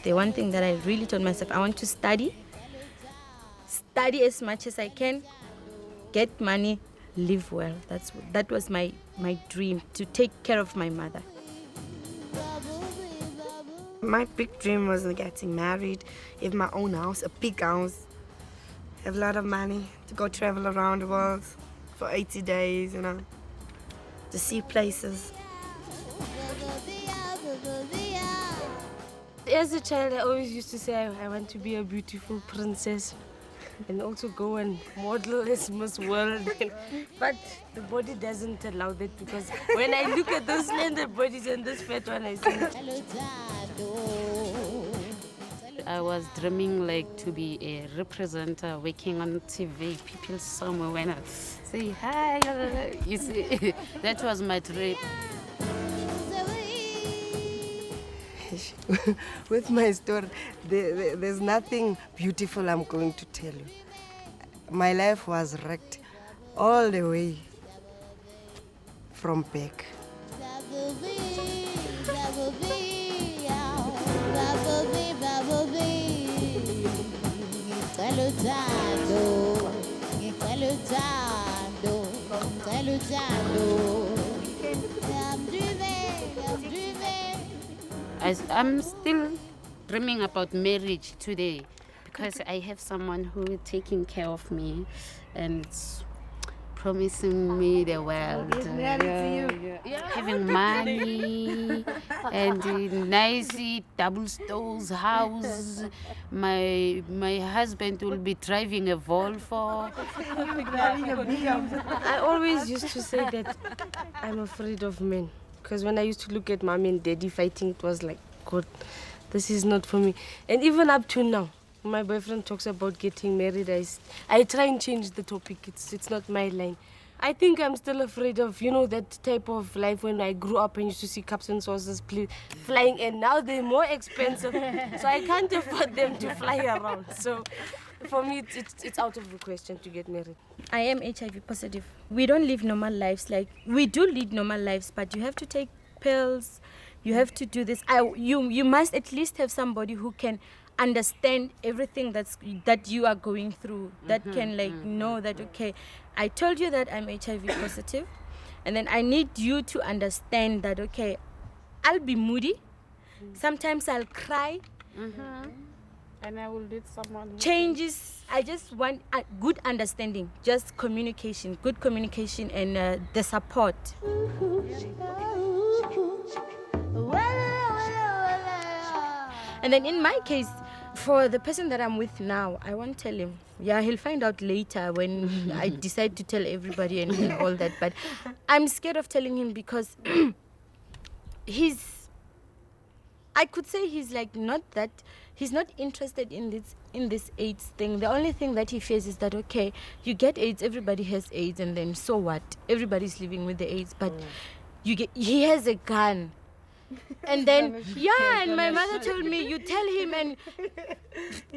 The one thing that I really told myself, I want to study as much as I can, get money, live well. That was my dream, to take care of my mother. My big dream was getting married, have my own house, a big house, have a lot of money to go travel around the world for 80 days, to see places. As a child, I always used to say I want to be a beautiful princess and also go and model as Miss World. But the body doesn't allow that, because when I look at those slender bodies and this fat one, I think... I was dreaming like to be a representative working on TV. People saw me when I say hi. You see, that was my dream. With my story, there's nothing beautiful I'm going to tell you. My life was wrecked all the way from back. I'm still dreaming about marriage today, because I have someone who is taking care of me and promising me the world. Having money and a nice double stores house. My husband will be driving a Volvo. I always used to say that I'm afraid of men. Because when I used to look at mommy and daddy fighting, it was like, God, this is not for me. And even up to now, when my boyfriend talks about getting married, I try and change the topic. It's not my line. I think I'm still afraid of, that type of life when I grew up and used to see cups and saucers flying, and now they're more expensive. So I can't afford them to fly around. So for me, it's out of the question to get married. I am HIV positive. We don't live normal lives. Like, we do lead normal lives, but you have to take pills. You have to do this. You must at least have somebody who can understand everything that you are going through, that can know that, okay, I told you that I'm HIV positive, and then I need you to understand that, okay, I'll be moody, sometimes I'll cry, And I will need someone who changes. I just want a good understanding, just communication, good communication, and the support. And then in my case, for the person that I'm with now, I won't tell him. Yeah, he'll find out later when I decide to tell everybody and all that. But I'm scared of telling him because I could say he's not interested in this AIDS thing. The only thing that he fears is that, okay, you get AIDS, everybody has AIDS, and then so what? Everybody's living with the AIDS, but he has a gun. And then, and my mother told me, you tell him, and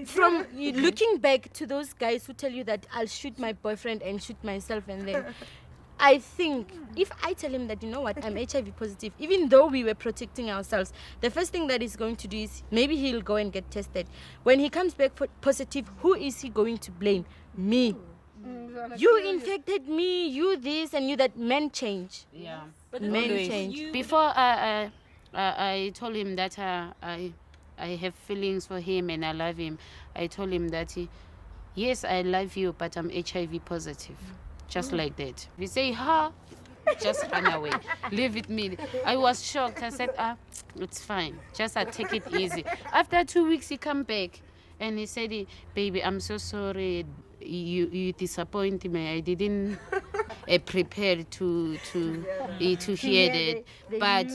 from looking back to those guys who tell you that I'll shoot my boyfriend and shoot myself, and then I think if I tell him that, you know what, I'm HIV positive, even though we were protecting ourselves, the first thing that he's going to do is maybe he'll go and get tested. When he comes back positive, who is he going to blame? Me. You infected me, you this and you that. Men change. Yeah. But men change. Before I told him that I have feelings for him and I love him, I told him that, yes, I love you, but I'm HIV positive. Just like that. We say, just run away. Leave it me. I was shocked. I said, it's fine. Just take it easy. After 2 weeks, he come back and he said, baby, I'm so sorry. You disappoint me. I didn't prepare to hear that. But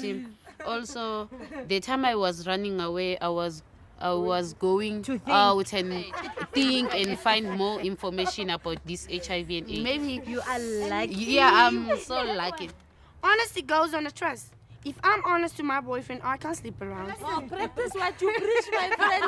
also, the time I was running away, I was going out and think and find more information about this HIV and AIDS. Maybe you are lucky. Yeah, I'm so lucky. Honesty goes on a trust. If I'm honest to my boyfriend, I can't sleep around. Oh, practice what you preach, my friend.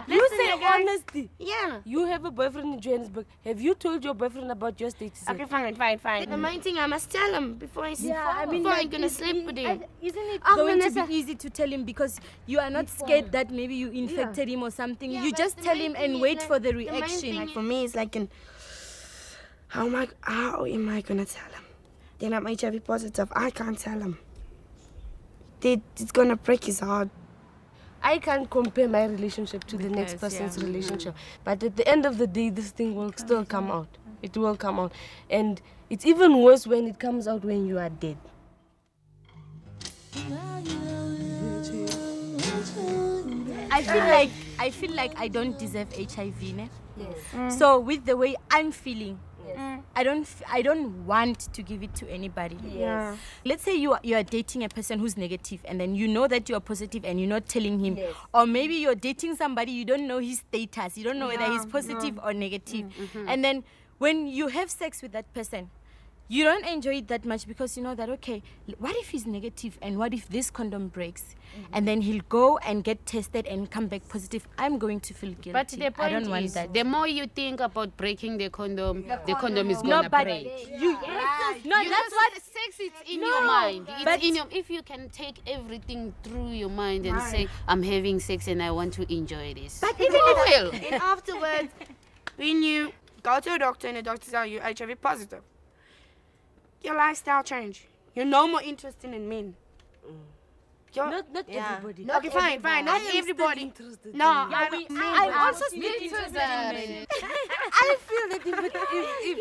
You say honesty. Yeah. You have a boyfriend in Johannesburg. Have you told your boyfriend about your status? Okay, fine. The main thing I must tell him before I'm like, gonna sleep with him. Isn't it going to be easy to tell him because you are not scared that maybe you infected him or something? You just tell him and wait for the reaction. Like for me, it's like how am I gonna tell him? Then I'm HIV positive. I can't tell him. It's gonna break his heart. I can't compare my relationship to the next person's relationship. But at the end of the day, this thing will still come out. It will come out. And it's even worse when it comes out when you are dead. I feel like I don't deserve HIV, ne? Yes. So with the way I'm feeling, I don't want to give it to anybody. Yeah. Let's say you are dating a person who's negative and then you know that you are positive and you're not telling him. Yes. Or maybe you're dating somebody, you don't know his status. You don't know whether he's positive or negative. Mm-hmm. And then when you have sex with that person, you don't enjoy it that much because you know that, okay, what if he's negative and what if this condom breaks? Mm-hmm. And then he'll go and get tested and come back positive. I'm going to feel guilty. But the point I don't want that. The more you think about breaking the condom is going to break. That's what sex is in your mind. It's in your, if you can take everything through your mind and say, I'm having sex and I want to enjoy this. But even and afterwards, when you go to a doctor and the doctor tells you HIV positive, your lifestyle change. You're no more interested in men. Not everybody. Okay, fine. Not everybody. No, I'm also still interested in men. I feel that if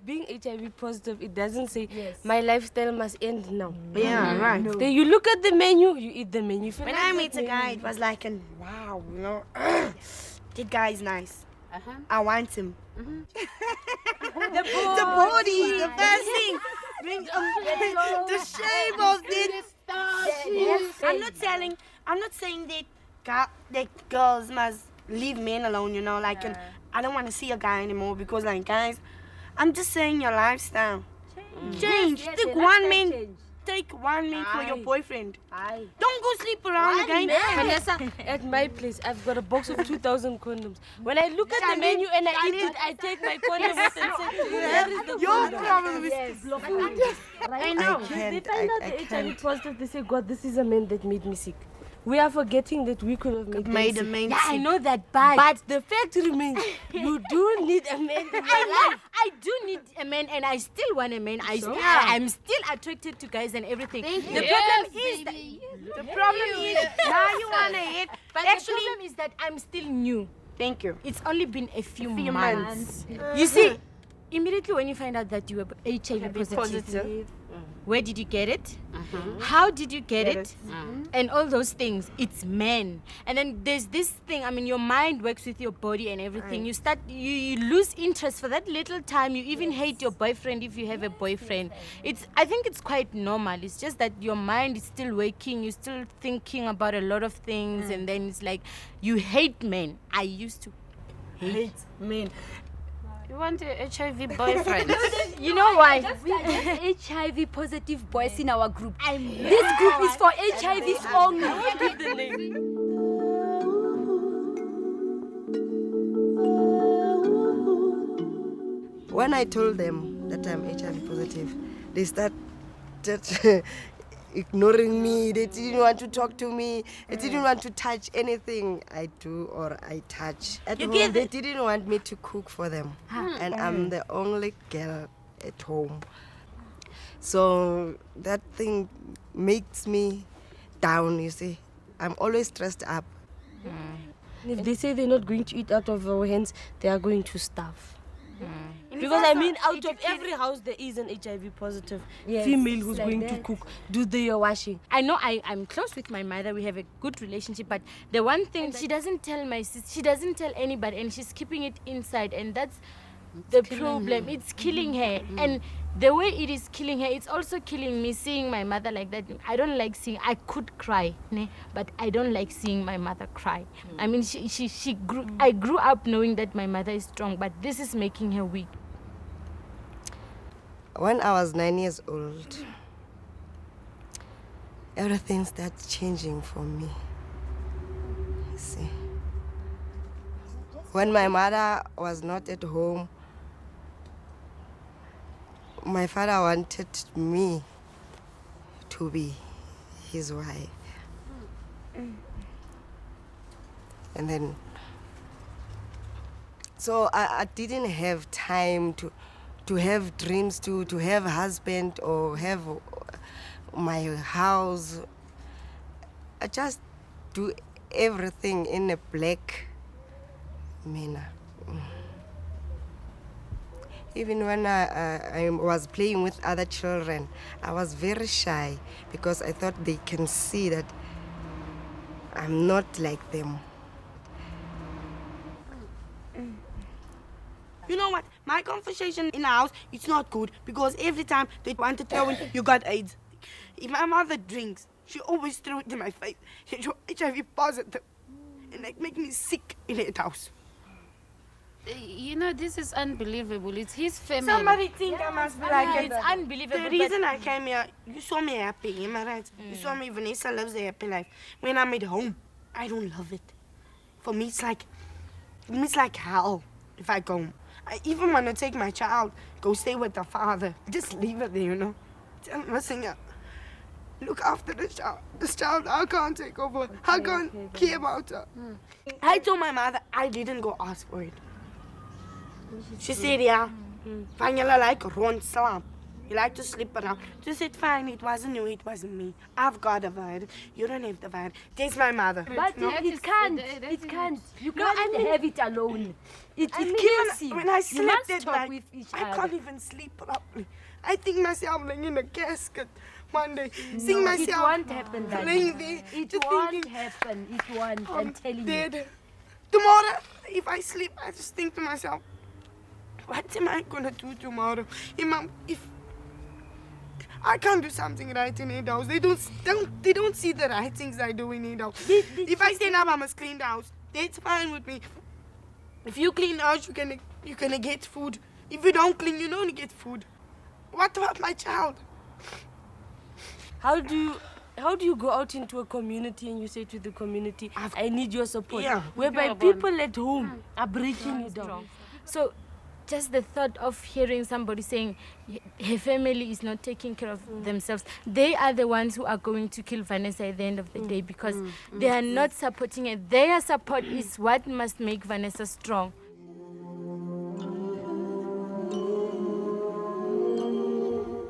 being HIV positive, it doesn't say my lifestyle must end now. Yeah, right. No. Then you look at the menu, you eat the menu. When I met a guy, it was like, wow, you know, that guy is nice. I want him. The body, the first thing. The shape of it. I'm not saying that girls must leave men alone, you know, like I don't want to see a guy anymore because like guys, I'm just saying your lifestyle. Change. Take one man for your boyfriend. Don't go sleep around again. Vanessa, at my place, I've got a box of 2,000 condoms. When I look at the menu and I eat it, I take my condom out and say, where is the your condom? problem is I know. They find out the HIV positive, they say, God, this is a man that made me sick. We are forgetting that we could have made a man sick. sick. I know that, but the fact remains, you do need a man in your life. I do need a man and I still want a man. I'm still attracted to guys and everything. The problem is now you want to hit. But actually, the problem is that I'm still new. Thank you. It's only been a few months. You see, immediately when you find out that you were HIV positive, where did you get it? How did you get it? And all those things. It's men. And then there's this thing, I mean, your mind works with your body and everything. You lose interest for that little time. You even hate your boyfriend if you have a boyfriend. I think it's quite normal. It's just that your mind is still waking. You're still thinking about a lot of things. And then it's like, you hate men. I used to hate men. You want a HIV boyfriend? You know why? We have HIV positive boys in our group. This group is for HIVs only. Give the name. When I told them that I'm HIV positive, they started ignoring me. They didn't want to talk to me. They didn't want to touch anything I do or I touch. At home, they didn't want me to cook for them. And I'm the only girl at home. So that thing makes me down, you see. I'm always stressed up. If they say they're not going to eat out of our hands, they are going to starve. Because I mean, out of every house, there is an HIV positive female who's like going to that. cook, do the washing. I know I'm close with my mother. We have a good relationship, but the one thing she doesn't tell my sister, she doesn't tell anybody, and she's keeping it inside, and that's the problem. It's killing her, and the way it is killing her, it's also killing me. Seeing my mother like that, I don't like seeing. I could cry, but I don't like seeing my mother cry. I mean, she grew. I grew up knowing that my mother is strong, but this is making her weak. When I was 9 years old, everything started changing for me. You see. When my mother was not at home, my father wanted me to be his wife. And then, so I didn't have time to have dreams, to have a husband or have my house. I just do everything in a black manner. Even when I was playing with other children, I was very shy because I thought they can see that I'm not like them. You know what? My conversation in the house, it's not good because every time they want to throw in, you got AIDS. If my mother drinks, she always throw it in my face. She's HIV positive. And that make me sick in that house. You know, this is unbelievable. It's his family. Somebody think I must be like It's unbelievable. The but- reason I came here, you saw me happy, am I right? You saw me, Vanessa lives a happy life. When I'm at home, I don't love it. For me, it's like hell if I go home. I even want to take my child, go stay with the father. Just leave it there, you know. Tell him, listen, look after the child. This child, I can't take over. I can't care about her. I told my mother I didn't go ask for it. She said, fine, you like run slump. You like to sleep around. She said, fine, it wasn't you, it wasn't me. I've got a virus. You don't have the virus. There's my mother. But it can't. It can't. You can't have it alone. It kills you. When I You slept must at talk night, with each I other. can't even sleep properly. I think myself laying in a casket one day, seeing It myself won't happen, Daddy. laying there, It just won't thinking, happen. It won't. I'm I'm telling you. dead. Tomorrow, if I sleep, I just think to myself, what am I gonna do tomorrow? If I can't do something right in the house, they don't see the right things I do in the house. If I stand up, I must clean the house. That's fine with me. If you clean the house, you're gonna get food. If you don't clean, you don't get food. What about my child? How do you go out into a community and you say to the community, I need your support? Yeah. Whereby people at home are breaking you down. So, just the thought of hearing somebody saying her family is not taking care of themselves, they are the ones who are going to kill Vanessa at the end of the day because they are not supporting her. Their support is what must make Vanessa strong.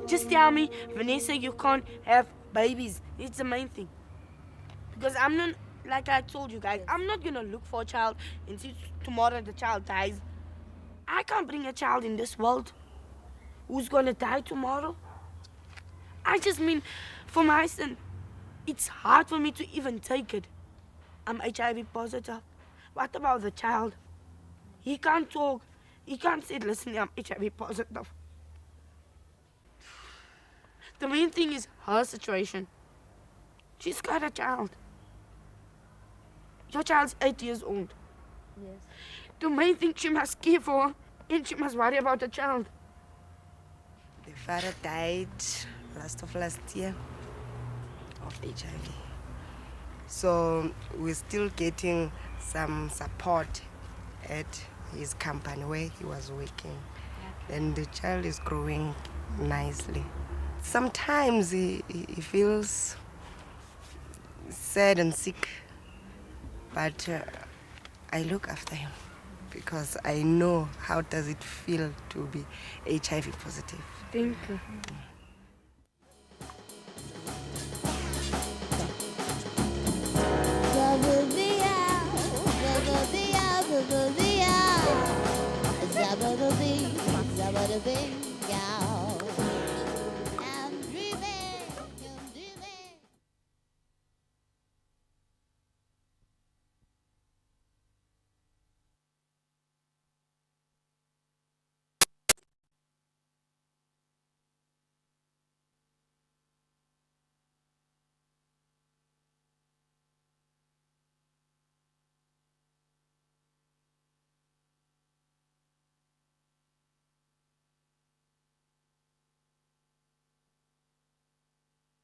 Just tell me, Vanessa, you can't have babies. It's the main thing. Because I'm not, like I told you guys, I'm not gonna look for a child until tomorrow the child dies. I can't bring a child in this world who's gonna die tomorrow. I just mean, for my son, it's hard for me to even take it. I'm HIV positive. What about the child? He can't talk. He can't say, listen, I'm HIV positive. The main thing is her situation. She's got a child. Your child's 8 years old. Yes. The main thing she must care for, and she must worry about the child. The father died last year of HIV. So we're still getting some support at his company where he was working. And the child is growing nicely. Sometimes he feels sad and sick, but I look after him because I know how does it feel to be HIV positive. Thank you.